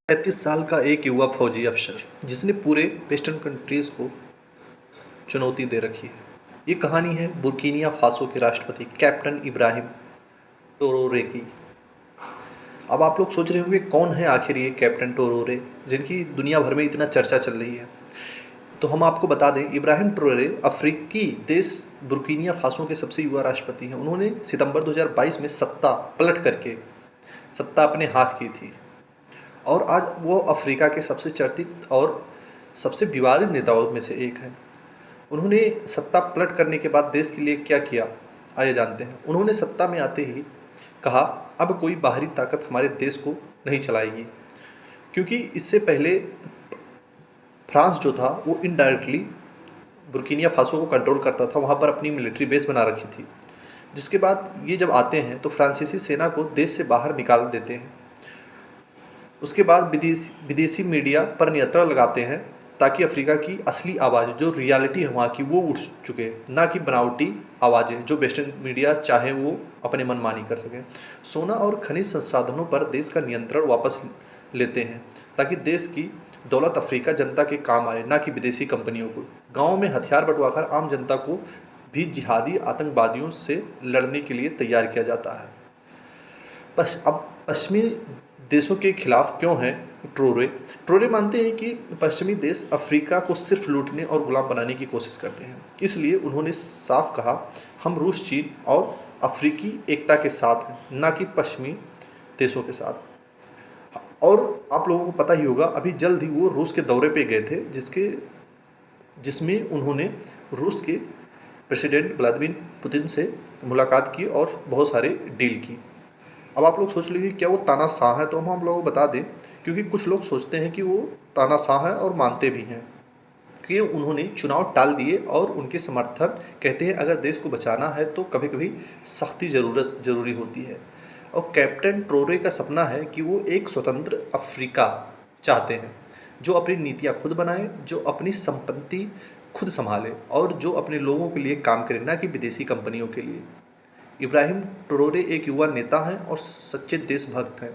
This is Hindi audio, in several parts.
37 साल का एक युवा फौजी अफसर जिसने पूरे वेस्टर्न कंट्रीज़ को चुनौती दे रखी है। ये कहानी है बुर्किनिया फासो के राष्ट्रपति कैप्टन इब्राहिम टोरोरे की। अब आप लोग सोच रहे होंगे कौन है आखिर ये कैप्टन टोरोरे जिनकी दुनिया भर में इतना चर्चा चल रही है। तो हम आपको बता दें, इब्राहिम टोरोरे अफ्रीकी देश बुर्किनिया फासो के सबसे युवा राष्ट्रपति हैं। उन्होंने सितंबर 2022 में सत्ता पलट करके सत्ता अपने हाथ की थी और आज वो अफ्रीका के सबसे चर्चित और सबसे विवादित नेताओं में से एक हैं। उन्होंने सत्ता पलट करने के बाद देश के लिए क्या किया, आइए जानते हैं। उन्होंने सत्ता में आते ही कहा, अब कोई बाहरी ताकत हमारे देश को नहीं चलाएगी, क्योंकि इससे पहले फ्रांस जो था वो इनडायरेक्टली बुर्किनिया फासो को कंट्रोल करता था, वहाँ पर अपनी मिलिट्री बेस बना रखी थी। जिसके बाद ये जब आते हैं तो फ्रांसीसी सेना को देश से बाहर निकाल देते हैं। उसके बाद विदेशी मीडिया पर नियंत्रण लगाते हैं ताकि अफ्रीका की असली आवाज़ जो रियलिटी है वहाँ की वो उठ चुके, ना कि बनावटी आवाज़ें जो वेस्टर्न मीडिया चाहे वो अपने मनमानी कर सकें। सोना और खनिज संसाधनों पर देश का नियंत्रण वापस लेते हैं ताकि देश की दौलत अफ्रीका जनता के काम आए, ना कि विदेशी कंपनियों को। गाँव में हथियार बंटवाकर आम जनता को भी जिहादी आतंकवादियों से लड़ने के लिए तैयार किया जाता है। बस अब पश्चिमी देशों के खिलाफ क्यों हैं ट्रोरे मानते हैं कि पश्चिमी देश अफ्रीका को सिर्फ लूटने और गुलाम बनाने की कोशिश करते हैं। इसलिए उन्होंने साफ कहा, हम रूस, चीन और अफ्रीकी एकता के साथ हैं, ना कि पश्चिमी देशों के साथ। और आप लोगों को पता ही होगा, अभी जल्द ही वो रूस के दौरे पे गए थे जिसमें उन्होंने रूस के प्रेसिडेंट व्लादिमीर पुतिन से मुलाकात की और बहुत सारे डील की। अब आप लोग सोच लीजिए क्या वो तानाशाह है, तो हम लोगों को बता दें, क्योंकि कुछ लोग सोचते हैं कि वो तानाशाह है और मानते भी हैं कि उन्होंने चुनाव टाल दिए और उनके समर्थक कहते हैं अगर देश को बचाना है तो कभी कभी सख्ती ज़रूरी होती है। और कैप्टन ट्रोरे का सपना है कि वो एक स्वतंत्र अफ्रीका चाहते हैं जो अपनी नीतियाँ खुद बनाए, जो अपनी संपत्ति खुद संभाले और जो अपने लोगों के लिए काम करे, ना कि विदेशी कंपनियों के लिए। इब्राहिम ट्रोरे एक युवा नेता हैं और सच्चे देशभक्त हैं।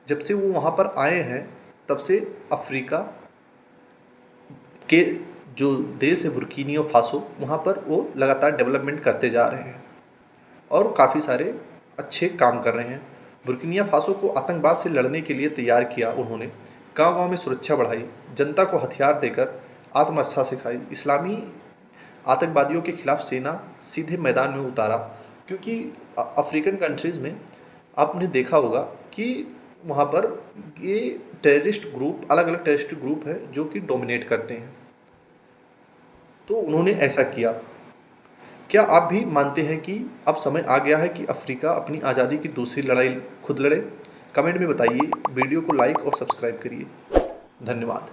जब से वो वहाँ पर आए हैं तब से अफ्रीका के जो देश है बुर्किनिया फासो, वहाँ पर वो लगातार डेवलपमेंट करते जा रहे हैं और काफ़ी सारे अच्छे काम कर रहे हैं। बुर्किनिया फासो को आतंकवाद से लड़ने के लिए तैयार किया उन्होंने, गांव-गांव में सुरक्षा बढ़ाई, जनता को हथियार देकर आत्मरक्षा सिखाई, इस्लामी आतंकवादियों के खिलाफ सेना सीधे मैदान में उतारा। क्योंकि अफ्रीकन कंट्रीज़ में आपने देखा होगा कि वहाँ पर ये टेररिस्ट ग्रुप, अलग अलग टेररिस्ट ग्रुप है जो कि डोमिनेट करते हैं, तो उन्होंने ऐसा किया। क्या आप भी मानते हैं कि अब समय आ गया है कि अफ्रीका अपनी आज़ादी की दूसरी लड़ाई खुद लड़े? कमेंट में बताइए, वीडियो को लाइक और सब्सक्राइब करिए। धन्यवाद।